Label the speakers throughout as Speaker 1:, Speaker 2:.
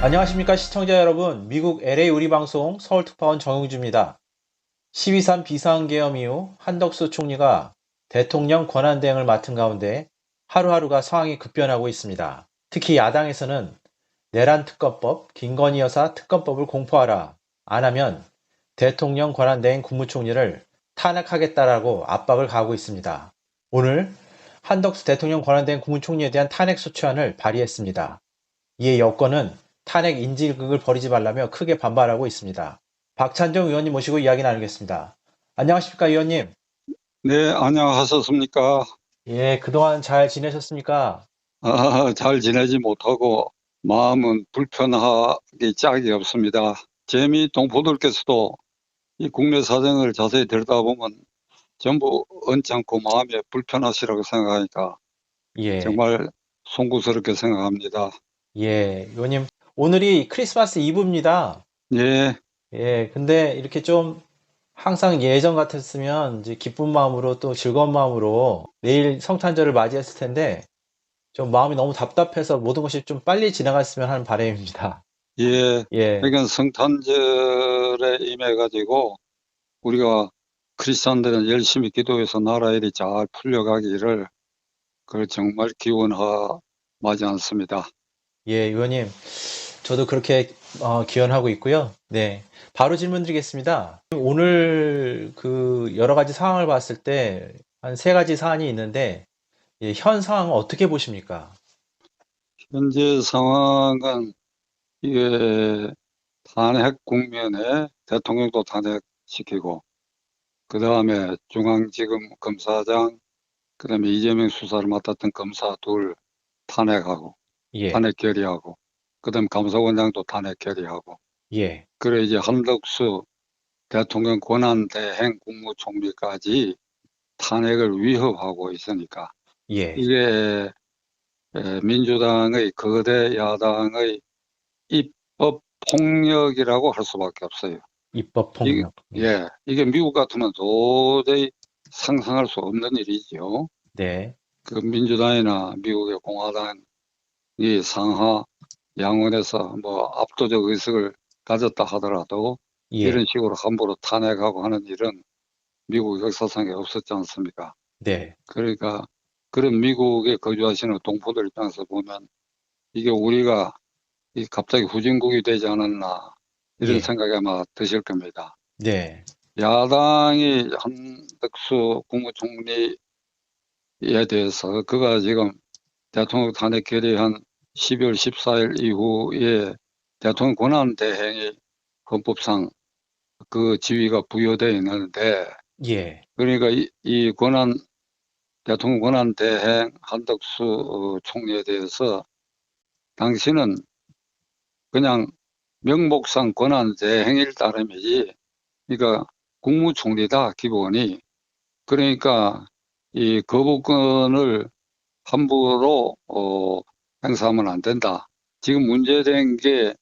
Speaker 1: 안녕하십니까 시청자 여러분. 미국 LA 우리방송 서울특파원 정용주입니다. 12.3 비상계엄 이후 한덕수 총리가 대통령 권한대행을 맡은 가운데 하루하루가 상황이 급변하고 있습니다. 특히 야당에서는 내란특검법, 김건희 여사 특검법을 공포하라. 안 하면 대통령 권한대행 국무총리를 탄핵하겠다라고 압박을 가하고 있습니다. 오늘 한덕수 대통령 권한대행 국무총리에 대한 탄핵소추안을 발의했습니다. 이에 여권은 탄핵 인질극을 벌이지 말라며 크게 반발하고 있습니다. 박찬정 의원님 모시고 이야기 나누겠습니다. 안녕하십니까 의원님?
Speaker 2: 네, 안녕하셨습니까?
Speaker 1: 예, 그동안 잘 지내셨습니까?
Speaker 2: 잘 지내지 못하고 마음은 불편하기 짝이 없습니다. 재미 동포들께서도 이 국내 사정을 자세히 들여다보면 전부 언짢고 마음에 불편하시라고 생각하니까
Speaker 1: 예,
Speaker 2: 정말 송구스럽게 생각합니다.
Speaker 1: 예, 의원님. 오늘이 크리스마스 이브입니다.
Speaker 2: 예,
Speaker 1: 예, 근데 이렇게 좀 항상 예전 같았으면 이제 기쁜 마음으로 또 즐거운 마음으로 내일 성탄절을 맞이했을 텐데 좀 마음이 너무 답답해서 모든 것이 좀 빨리 지나갔으면 하는 바람입니다.
Speaker 2: 예.
Speaker 1: 예,
Speaker 2: 그러니까 성탄절에 임해가지고 우리가 크리스천들은 열심히 기도해서 나라 일이 잘 풀려가기를 그걸 정말 기원하지 않습니다.
Speaker 1: 예, 의원님. 저도 그렇게 기원하고 있고요. 네. 바로 질문 드리겠습니다. 오늘 그 여러 가지 상황을 봤을 때 한 세 가지 사안이 있는데 예, 현 상황은 어떻게 보십니까?
Speaker 2: 현재 상황은 이게 탄핵 국면에 대통령도 탄핵시키고 그 다음에 중앙지검 검사장 그 다음에 이재명 수사를 맡았던 검사 둘 탄핵하고
Speaker 1: 예,
Speaker 2: 탄핵 결의하고 그 다음 감사원장도 탄핵 결의하고
Speaker 1: 예,
Speaker 2: 그래 이제 한덕수 대통령 권한대행 국무총리까지 탄핵을 위협하고 있으니까
Speaker 1: 예.
Speaker 2: 이게 민주당의 거대 야당의 입법 폭력이라고 할 수밖에 없어요.
Speaker 1: 입법
Speaker 2: 이게,
Speaker 1: 폭력. 예.
Speaker 2: 예, 이게 미국 같으면 도저히 상상할 수 없는 일이죠.
Speaker 1: 네.
Speaker 2: 그 민주당이나 미국의 공화당이 상하 양원에서 뭐 압도적 의석을 가졌다 하더라도
Speaker 1: 예.
Speaker 2: 이런 식으로 함부로 탄핵하고 하는 일은 미국 역사상에 없었지 않습니까?
Speaker 1: 네.
Speaker 2: 그러니까 그런 미국에 거주하시는 동포들 입장에서 보면 이게 우리가 갑자기 후진국이 되지 않았나 이런
Speaker 1: 예.
Speaker 2: 생각이 아마 드실 겁니다.
Speaker 1: 네.
Speaker 2: 야당이 한덕수 국무총리에 대해서 그가 지금 대통령 탄핵 결의한 12월 14일 이후에 대통령 권한 대행이 헌법상 그 지위가 부여되어 있는데
Speaker 1: 예.
Speaker 2: 그러니까 이 권한 대통령 권한 대행 한덕수 총리에 대해서 당신은 그냥 명목상 권한 대행일 따름이지 그러니까 국무총리다 기본이. 그러니까 이 거부권을 함부로 행사하면 안 된다. 지금 문제된 게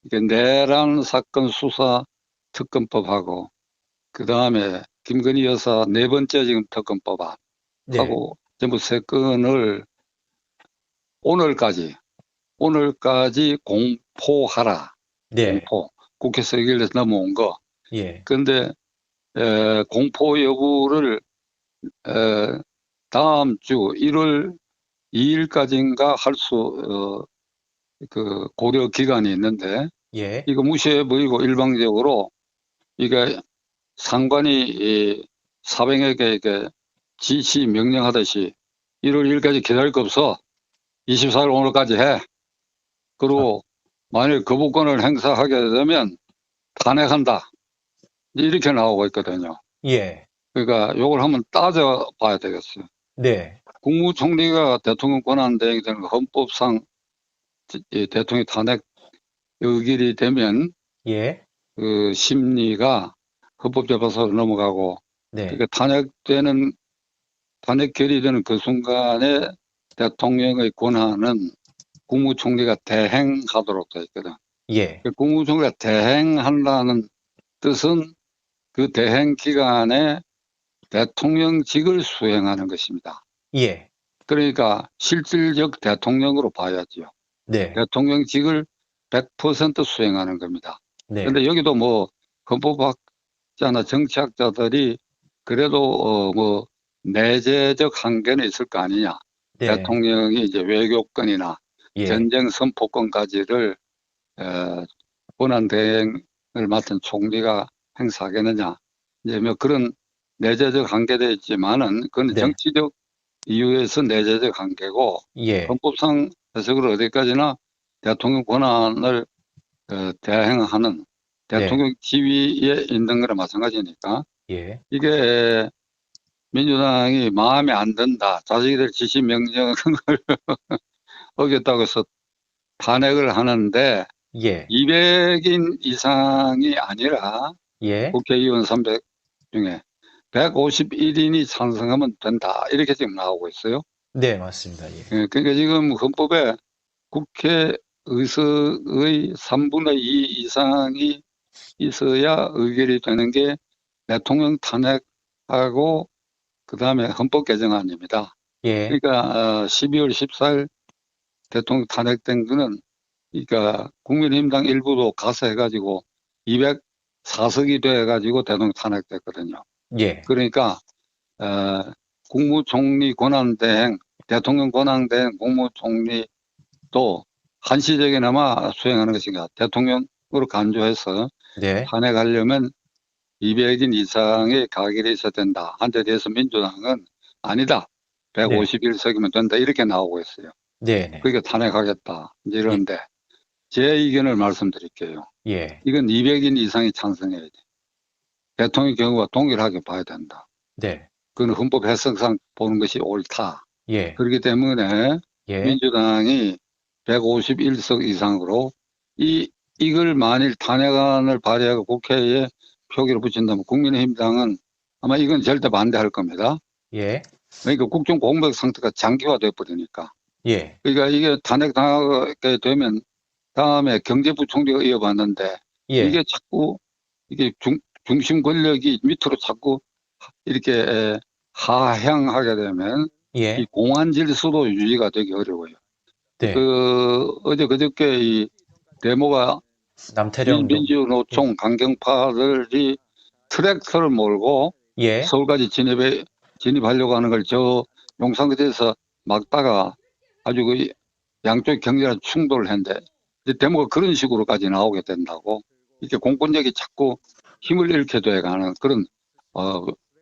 Speaker 2: 이게 내란 사건 수사 특검법하고 그 다음에 김건희 여사 네 번째 지금 특검법하고
Speaker 1: 네.
Speaker 2: 전부 세 건을 오늘까지 공포하라.
Speaker 1: 네.
Speaker 2: 공포. 국회에서 의결돼서 넘어온 거.
Speaker 1: 예.
Speaker 2: 근데 공포 여부를 다음 주 1월 2일까지인가 할 수 그 고려 기간이 있는데
Speaker 1: 예.
Speaker 2: 이거 무시해 보이고 일방적으로 이게 상관이 사병에게 이렇게 지시 명령하듯이 1월 2일까지 기다릴 거 없어. 24일 오늘까지 해. 그리고 만일 거부권을 행사하게 되면 탄핵한다. 이렇게 나오고 있거든요.
Speaker 1: 예.
Speaker 2: 그러니까 이걸 한번 따져봐야 되겠어요.
Speaker 1: 네.
Speaker 2: 국무총리가 대통령 권한 대행이 되는 거 헌법상 대통령 탄핵 의결이 되면
Speaker 1: 예.
Speaker 2: 그 심리가 헌법재판소로 넘어가고
Speaker 1: 네.
Speaker 2: 그러니까 탄핵 결의되는 그 순간에 대통령의 권한은 국무총리가 대행하도록 되어 있거든.
Speaker 1: 예.
Speaker 2: 그 국무총리가 대행한다는 뜻은 그 대행 기간에 대통령직을 수행하는 것입니다.
Speaker 1: 예.
Speaker 2: 그러니까 실질적 대통령으로 봐야지요.
Speaker 1: 네.
Speaker 2: 대통령직을 100% 수행하는 겁니다.
Speaker 1: 네.
Speaker 2: 그런데 여기도 뭐 헌법학자나 정치학자들이 그래도 뭐 내재적 한계는 있을 거 아니냐.
Speaker 1: 네.
Speaker 2: 대통령이 이제 외교권이나
Speaker 1: 예.
Speaker 2: 전쟁 선포권까지를 권한 대행을 맡은 총리가 행사하겠느냐. 이제 뭐 그런 내재적 한계도 있지만은 그건
Speaker 1: 네.
Speaker 2: 정치적 이유에서 내재적 한계고
Speaker 1: 예.
Speaker 2: 헌법상 해석으로 어디까지나 대통령 권한을 대행하는 대통령 지위에 있는 거랑 마찬가지니까
Speaker 1: 예.
Speaker 2: 이게 민주당이 마음에 안 든다. 자기들 지시 명령을 어겼다고 해서 탄핵을 하는데
Speaker 1: 예.
Speaker 2: 200인 이상이 아니라
Speaker 1: 예.
Speaker 2: 국회의원 300 중에 151인이 찬성하면 된다. 이렇게 지금 나오고 있어요.
Speaker 1: 네, 맞습니다. 예.
Speaker 2: 그러니까 지금 헌법에 국회 의석의 3분의 2 이상이 있어야 의결이 되는 게 대통령 탄핵하고 그다음에 헌법 개정안입니다.
Speaker 1: 예.
Speaker 2: 그러니까 12월 14일 대통령 탄핵된 거는 그러니까 국민의힘당 일부도 가서 해가지고 204석이 돼가지고 대통령 탄핵됐거든요.
Speaker 1: 예.
Speaker 2: 그러니까 국무총리 권한대행, 대통령 권한대행 국무총리도 한시적이나마 수행하는 것인가. 대통령으로 간주해서
Speaker 1: 네.
Speaker 2: 탄핵하려면 200인 이상의 가결이 있어야 된다. 한데 대해서 민주당은 아니다. 151석이면 된다. 이렇게 나오고 있어요.
Speaker 1: 네.
Speaker 2: 그러니까 탄핵하겠다. 이제 이런데 제 의견을 말씀드릴게요.
Speaker 1: 예.
Speaker 2: 이건 200인 이상이 찬성해야 돼. 대통령 경우와 동일하게 봐야 된다.
Speaker 1: 네.
Speaker 2: 그건 헌법 해석상 보는 것이 옳다.
Speaker 1: 예.
Speaker 2: 그렇기 때문에
Speaker 1: 예.
Speaker 2: 민주당이 151석 이상으로 이걸 만일 탄핵안을 발의하고 국회에 표기를 붙인다면 국민의힘당은 아마 이건 절대 반대할 겁니다.
Speaker 1: 예.
Speaker 2: 그러니까 국정 공백 상태가 장기화돼 버리니까.
Speaker 1: 예.
Speaker 2: 그러니까 이게 탄핵당하게 되면 다음에 경제부총리가 이어받는데
Speaker 1: 예.
Speaker 2: 이게 자꾸 이게 중심 권력이 밑으로 자꾸 이렇게 하향하게 되면
Speaker 1: 예.
Speaker 2: 이 공안 질서도 유지가 되기 어려워요.
Speaker 1: 네.
Speaker 2: 그저께 이 데모가
Speaker 1: 남태령
Speaker 2: 민주노총 강경파들이 트랙터를 몰고
Speaker 1: 예.
Speaker 2: 서울까지 진입하려고 하는 걸 저 용산구에서 막다가 아주 그 양쪽 격렬한 충돌을 했는데 데모가 그런 식으로까지 나오게 된다고 이렇게 공권력이 자꾸 힘을 잃게 돼가는 그런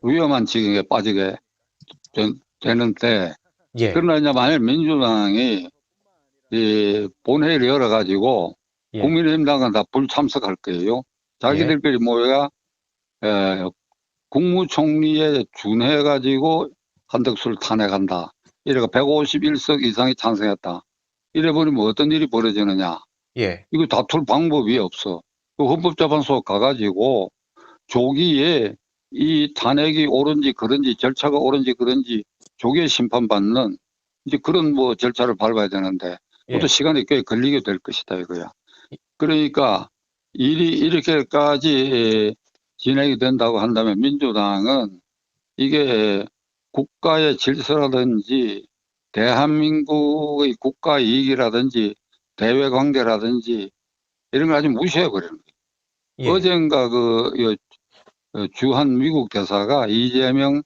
Speaker 2: 위험한 지경에 빠지게 되는데
Speaker 1: 예.
Speaker 2: 그러나 이제 만약 민주당이 이 본회의를 열어가지고
Speaker 1: 예.
Speaker 2: 국민의힘당은 다 불참석할 거예요. 자기들끼리 모여가 국무총리에 준해가지고 한덕수를 탄핵한다. 이래가 151석 이상이 찬성했다. 이래버리면 어떤 일이 벌어지느냐.
Speaker 1: 예.
Speaker 2: 이거 다툴 방법이 없어. 그 헌법재판소 가가지고 조기에 이 탄핵이 옳은지 그런지 절차가 옳은지 그런지 조기에 심판받는 이제 그런 뭐 절차를 밟아야 되는데 그것도
Speaker 1: 예.
Speaker 2: 시간이 꽤 걸리게 될 것이다 이거야. 그러니까 일이 이렇게까지 진행이 된다고 한다면 민주당은 이게 국가의 질서라든지 대한민국의 국가 이익이라든지 대외 관계라든지 이런 걸 아주 무시해 버리는 거예요.
Speaker 1: 예.
Speaker 2: 어젠가 주한 미국 대사가 이재명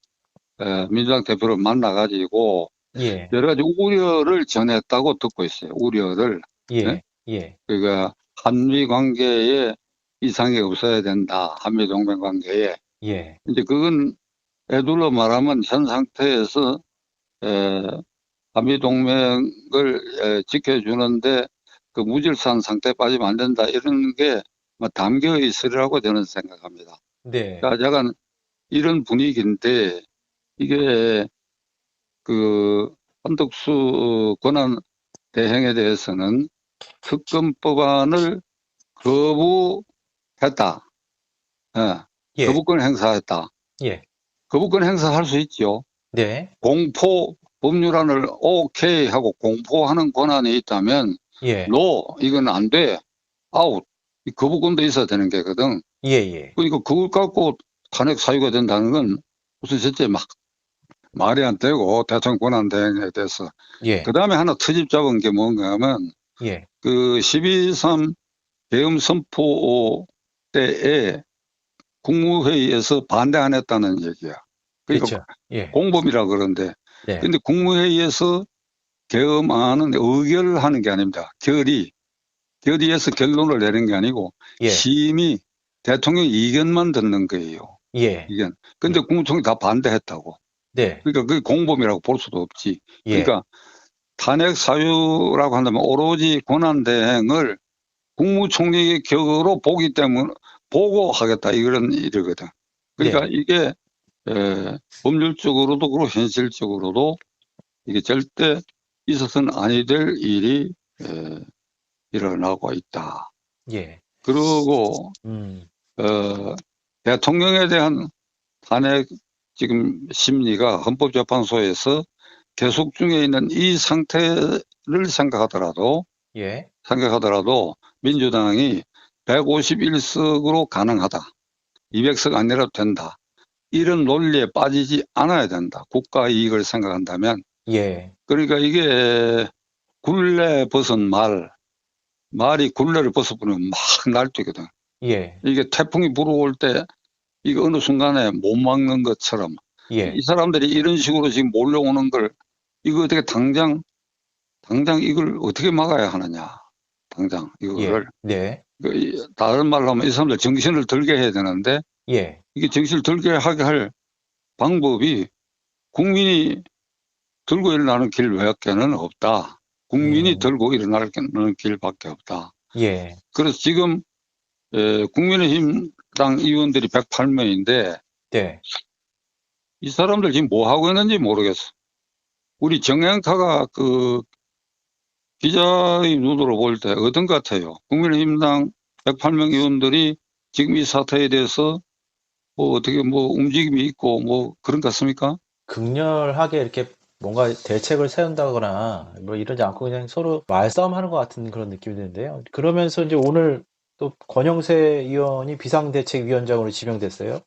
Speaker 2: 민주당 대표를 만나가지고
Speaker 1: 예.
Speaker 2: 여러 가지 우려를 전했다고 듣고 있어요. 우려를.
Speaker 1: 예.
Speaker 2: 네?
Speaker 1: 예.
Speaker 2: 그러니까 한미 관계에 이상이 없어야 된다. 한미 동맹 관계에.
Speaker 1: 예.
Speaker 2: 이제 그건 애둘러 말하면 현 상태에서 한미 동맹을 지켜주는데 그 무질서한 상태에 빠지면 안 된다. 이런 게 담겨 있으리라고 저는 생각합니다.
Speaker 1: 네.
Speaker 2: 그러니까 약간 이런 분위기인데 이게 그 한덕수 권한 대행에 대해서는 특검법안을 거부했다.
Speaker 1: 예.
Speaker 2: 거부권 행사했다.
Speaker 1: 예.
Speaker 2: 거부권 행사할 수 있죠.
Speaker 1: 네.
Speaker 2: 공포 법률안을 오케이 하고 공포하는 권한이 있다면
Speaker 1: 예.
Speaker 2: 노 이건 안 돼. 아웃. 이 거부권도 있어야 되는 게거든.
Speaker 1: 예. 예.
Speaker 2: 그러니까 그걸 갖고 탄핵 사유가 된다는 건 무슨 실제 막 말이 안 되고 대통령 권한 대행에 대해서
Speaker 1: 예.
Speaker 2: 그 다음에 하나 트집 잡은 게 뭔가 하면
Speaker 1: 예,
Speaker 2: 그 12.3 계엄 선포 때에 국무회의에서 반대 안 했다는 얘기야. 그러니까
Speaker 1: 그렇죠. 예,
Speaker 2: 공범이라 그러는데,
Speaker 1: 네,
Speaker 2: 근데 국무회의에서 계엄안은 의결하는 게 아닙니다. 결의해서 결론을 내는 게 아니고
Speaker 1: 예,
Speaker 2: 심의 대통령 이견만 듣는 거예요.
Speaker 1: 예,
Speaker 2: 이견. 근데
Speaker 1: 예,
Speaker 2: 국무총리 다 반대했다고.
Speaker 1: 네,
Speaker 2: 그러니까 그게 공범이라고 볼 수도 없지.
Speaker 1: 예,
Speaker 2: 그러니까 탄핵 사유라고 한다면 오로지 권한대행을 국무총리 격으로 보고 하겠다 이런 일이거든. 그러니까
Speaker 1: 네,
Speaker 2: 이게 법률적으로도 그렇고 현실적으로도 이게 절대 있어서는 아니 될 일이 일어나고 있다.
Speaker 1: 예,
Speaker 2: 그리고
Speaker 1: 음,
Speaker 2: 대통령에 대한 탄핵 지금 심리가 헌법재판소에서 계속 중에 있는 이 상태를 생각하더라도
Speaker 1: 예,
Speaker 2: 민주당이 151석으로 가능하다. 200석 아니라도 된다. 이런 논리에 빠지지 않아야 된다. 국가 이익을 생각한다면.
Speaker 1: 예,
Speaker 2: 그러니까 이게 굴레 벗은 말이 굴레를 벗어버리면 막 날뛰거든.
Speaker 1: 예,
Speaker 2: 이게 태풍이 불어올 때 이거 어느 순간에 못 막는 것처럼 이
Speaker 1: 예,
Speaker 2: 사람들이 이런 식으로 지금 몰려오는 걸 이거 어떻게 당장 이걸 어떻게 막아야 하느냐. 당장
Speaker 1: 예,
Speaker 2: 이거를.
Speaker 1: 네,
Speaker 2: 다른 말로 하면 이 사람들 정신을 들게 해야 되는데
Speaker 1: 예,
Speaker 2: 이게 정신을 들게 하게 할 방법이 국민이 들고 일어나는 길 외에는 없다. 국민이
Speaker 1: 음,
Speaker 2: 들고 일어나는 길밖에 없다.
Speaker 1: 예,
Speaker 2: 그래서 지금 국민의힘당 의원들이 108명인데
Speaker 1: 네,
Speaker 2: 이 사람들 지금 뭐 하고 있는지 모르겠어. 우리 정영타가 그 기자의 눈으로 볼 때 어떤 것 같아요? 국민의힘당 108명 의원들이 지금 이 사태에 대해서 뭐 어떻게 뭐 움직임이 있고 뭐 그런 것 같습니까?
Speaker 1: 극렬하게 이렇게 뭔가 대책을 세운다거나 뭐 이러지 않고 그냥 서로 말싸움하는 것 같은 그런 느낌이 드는데요. 그러면서 이제 오늘 또 권영세 의원이 비상대책위원장으로 지명됐어요.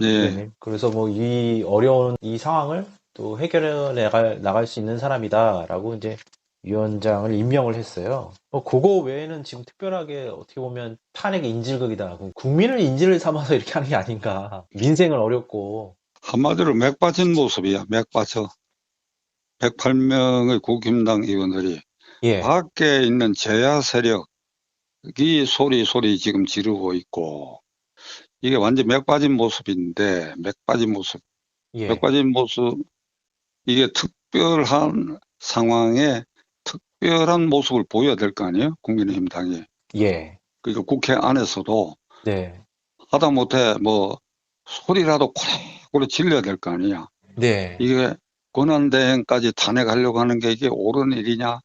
Speaker 2: 네.
Speaker 1: 의원님. 그래서 뭐 이 어려운 이 상황을 또 해결해 나갈 수 있는 사람이다라고 이제 위원장을 임명을 했어요. 그거 외에는 지금 특별하게 어떻게 보면 탄핵의 인질극이다. 국민을 인질을 삼아서 이렇게 하는 게 아닌가. 민생은 어렵고.
Speaker 2: 한마디로 맥 빠진 모습이야. 맥 빠져. 108명의 국힘당 의원들이
Speaker 1: 예,
Speaker 2: 밖에 있는 제야 세력이 소리 지금 지르고 있고 이게 완전 맥 빠진 모습인데 맥 빠진
Speaker 1: 예,
Speaker 2: 모습 이게 특별한 상황에 특별한 모습을 보여야 될 거 아니에요? 국민의힘 당이.
Speaker 1: 예,
Speaker 2: 그러니까 국회 안에서도
Speaker 1: 네,
Speaker 2: 하다못해 뭐 소리라도 고래고래 질러야 될 거 아니야.
Speaker 1: 네,
Speaker 2: 이게 권한대행까지 탄핵하려고 하는 게 이게 옳은 일이냐.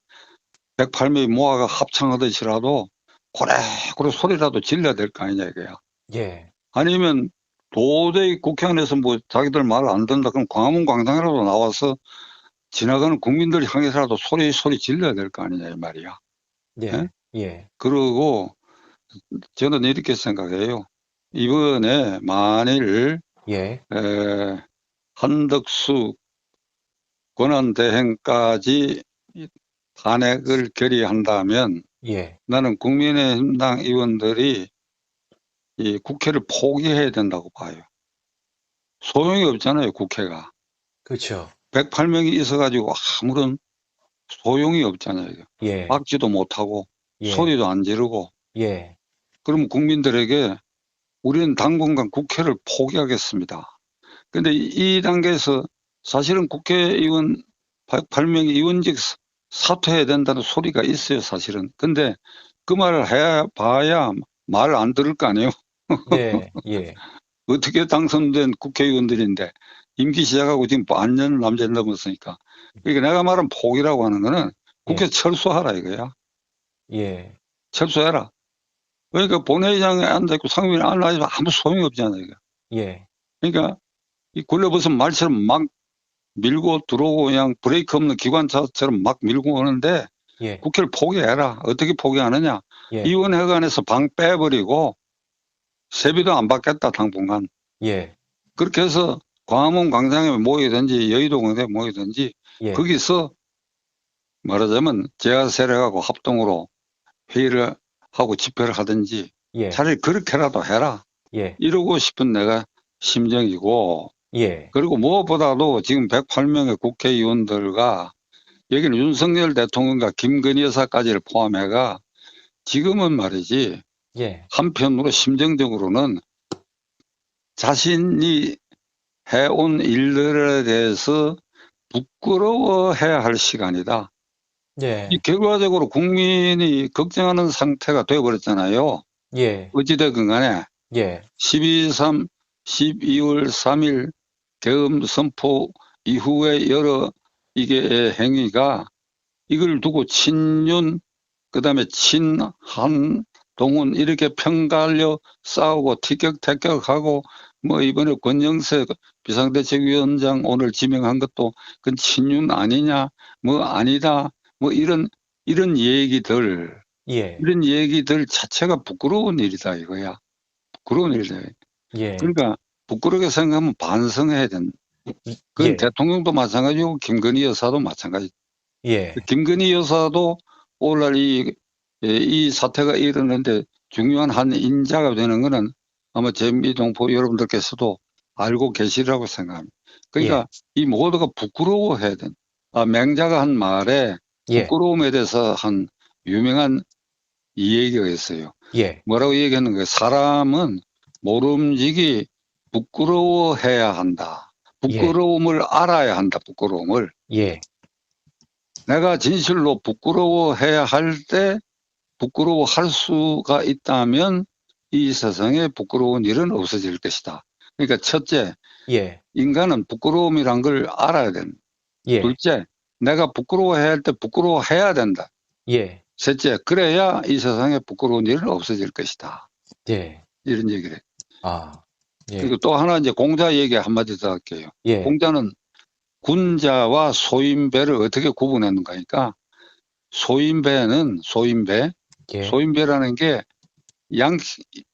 Speaker 2: 108명이 모아가 합창하듯이라도 고래고래 소리라도 질러야 될 거 아니냐 이거야.
Speaker 1: 예,
Speaker 2: 아니면 도저히 국회 안에서 뭐 자기들 말 안 듣는다 그럼 광화문 광장이라도 나와서 지나가는 국민들 향해서라도 소리 질러야 될 거 아니냐 이 말이야. 예?
Speaker 1: 네, 예,
Speaker 2: 그리고 저는 이렇게 생각해요. 이번에 만일
Speaker 1: 예,
Speaker 2: 한덕수 권한대행까지 탄핵을 결의한다면
Speaker 1: 예,
Speaker 2: 나는 국민의힘당 의원들이 이 국회를 포기해야 된다고 봐요. 소용이 없잖아요, 국회가.
Speaker 1: 그렇죠.
Speaker 2: 108명이 있어가지고 아무런 소용이 없잖아요.
Speaker 1: 예,
Speaker 2: 막지도 못하고
Speaker 1: 예,
Speaker 2: 소리도 안 지르고.
Speaker 1: 예,
Speaker 2: 그러면 국민들에게 우리는 당분간 국회를 포기하겠습니다. 근데 이 단계에서 사실은 국회의원 108명이 의원직 사퇴해야 된다는 소리가 있어요, 사실은. 근데 그 말을 해봐야 말 안 들을 거 아니에요.
Speaker 1: 네, 예,
Speaker 2: 어떻게 당선된 국회의원들인데 임기 시작하고 지금 반년 남짓 넘었으니까. 그러니까 내가 말한 포기라고 하는 거는 국회
Speaker 1: 예,
Speaker 2: 철수하라 이거야.
Speaker 1: 예,
Speaker 2: 철수해라. 그러니까 본회의장에 앉아있고 상임위에 앉아있으면 아무 소용이 없잖아요. 이거.
Speaker 1: 예,
Speaker 2: 그러니까 이 굴려벗은 말처럼 막 밀고 들어오고 그냥 브레이크 없는 기관차처럼 막 밀고 오는데
Speaker 1: 예,
Speaker 2: 국회를 포기해라. 어떻게 포기하느냐.
Speaker 1: 예,
Speaker 2: 위원회관에서 방 빼버리고 세비도 안 받겠다 당분간.
Speaker 1: 예,
Speaker 2: 그렇게 해서 광화문 광장에 모이든지 여의도 광장에 모이든지
Speaker 1: 예,
Speaker 2: 거기서 말하자면 제야 세력하고 합동으로 회의를 하고 집회를 하든지
Speaker 1: 예,
Speaker 2: 차라리 그렇게라도 해라.
Speaker 1: 예,
Speaker 2: 이러고 싶은 내가 심정이고,
Speaker 1: 예,
Speaker 2: 그리고 무엇보다도 지금 108명의 국회의원들과 여기는 윤석열 대통령과 김건희 여사까지를 포함해가 지금은 말이지
Speaker 1: 예,
Speaker 2: 한편으로 심정적으로는 자신이 해온 일들에 대해서 부끄러워해야 할 시간이다.
Speaker 1: 예,
Speaker 2: 이 결과적으로 국민이 걱정하는 상태가 되어버렸잖아요.
Speaker 1: 예,
Speaker 2: 어찌됐건 간에
Speaker 1: 예,
Speaker 2: 12월 3일 계엄 선포 이후에 여러 이게 행위가 이걸 두고 친윤 그다음에 친한동훈 이렇게 편갈려 싸우고 티격태격하고 뭐 이번에 권영세 비상대책위원장 오늘 지명한 것도 그건 친윤 아니냐 뭐 아니다 뭐 이런 얘기들
Speaker 1: 예,
Speaker 2: 이런 얘기들 자체가 부끄러운 일이다 이거야. 부끄러운 일이다.
Speaker 1: 예,
Speaker 2: 그러니까 부끄럽게 생각하면 반성해야 된다. 그건
Speaker 1: 예,
Speaker 2: 대통령도 마찬가지고 김건희 여사도 마찬가지.
Speaker 1: 예,
Speaker 2: 김건희 여사도 오늘날 이 사태가 일어났는데 중요한 한 인자가 되는 것은 아마 재미동포 여러분들께서도 알고 계시리라고 생각합니다. 그러니까 이 모두가 부끄러워해야 된다. 맹자가 한 말에
Speaker 1: 예,
Speaker 2: 부끄러움에 대해서 한 유명한 이 얘기가 있어요.
Speaker 1: 예,
Speaker 2: 뭐라고 얘기했는가? 사람은 모름지기 부끄러워해야 한다. 부끄러움을 알아야 한다. 부끄러움을.
Speaker 1: 예,
Speaker 2: 내가 진실로 부끄러워해야 할 때 부끄러워할 수가 있다면 이 세상에 부끄러운 일은 없어질 것이다. 그러니까 첫째,
Speaker 1: 예,
Speaker 2: 인간은 부끄러움이란 걸 알아야 된다.
Speaker 1: 예,
Speaker 2: 둘째, 내가 부끄러워해야 할 때 부끄러워해야 된다.
Speaker 1: 예,
Speaker 2: 셋째, 그래야 이 세상에 부끄러운 일은 없어질 것이다.
Speaker 1: 예,
Speaker 2: 이런 얘기를 해요.
Speaker 1: 아, 예,
Speaker 2: 그리고 또 하나 이제 공자 얘기 한마디 더 할게요.
Speaker 1: 예,
Speaker 2: 공자는 군자와 소인배를 어떻게 구분했는가 하니까 소인배는
Speaker 1: 예,
Speaker 2: 소인배라는 게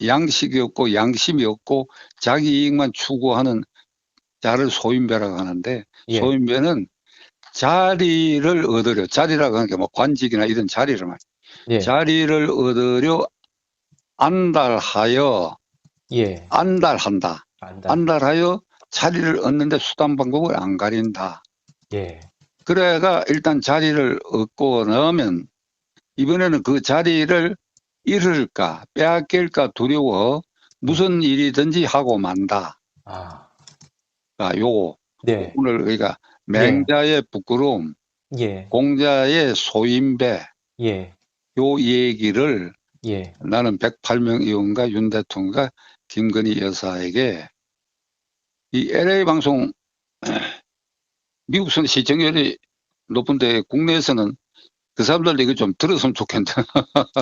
Speaker 2: 양식이 없고 양심이 없고 자기 이익만 추구하는 자를 소인배라고 하는데
Speaker 1: 예,
Speaker 2: 소인배는 자리를 얻으려 자리라고 하는 게 뭐 관직이나 이런 자리를 말
Speaker 1: 예,
Speaker 2: 자리를 얻으려 안달한다.
Speaker 1: 안다,
Speaker 2: 안달하여 자리를 얻는데 수단 방법을 안 가린다.
Speaker 1: 예,
Speaker 2: 그래가 일단 자리를 얻고 나면 이번에는 그 자리를 잃을까 빼앗길까 두려워 무슨 일이든지 하고 만다.
Speaker 1: 아,
Speaker 2: 요거
Speaker 1: 네,
Speaker 2: 오늘 그러니까 맹자의 부끄러움,
Speaker 1: 예,
Speaker 2: 공자의 소인배
Speaker 1: 예,
Speaker 2: 요 얘기를
Speaker 1: 예,
Speaker 2: 나는 108명 의원과 윤 대통령과 김건희 여사에게 이 LA 방송 미국에서는 시청률이 높은데 국내에서는 그 사람들 이거 좀 들었으면 좋겠다.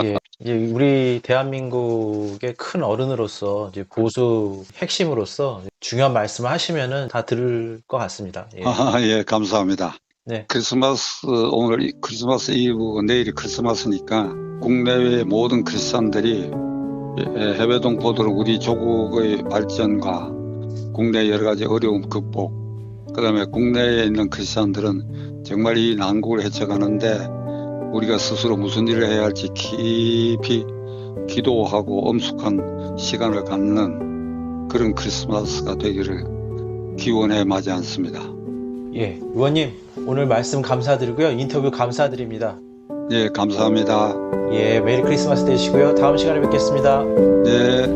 Speaker 1: 예, 이제 우리 대한민국의 큰 어른으로서 이제 보수 핵심으로서 중요한 말씀을 하시면은 다 들을 것 같습니다. 예,
Speaker 2: 예, 감사합니다.
Speaker 1: 네,
Speaker 2: 크리스마스 오늘 크리스마스 이브 내일이 크리스마스니까 국내외 모든 크리스찬들이 해외 동포들은 우리 조국의 발전과 국내 여러 가지 어려움 극복 그다음에 국내에 있는 크리스찬들은 정말 이 난국을 헤쳐가는데 우리가 스스로 무슨 일을 해야 할지 깊이 기도하고 엄숙한 시간을 갖는 그런 크리스마스가 되기를 기원해 마지 않습니다.
Speaker 1: 예, 의원님 오늘 말씀 감사드리고요. 인터뷰 감사드립니다.
Speaker 2: 예, 감사합니다.
Speaker 1: 예, 메리 크리스마스 되시고요. 다음 시간에 뵙겠습니다.
Speaker 2: 네.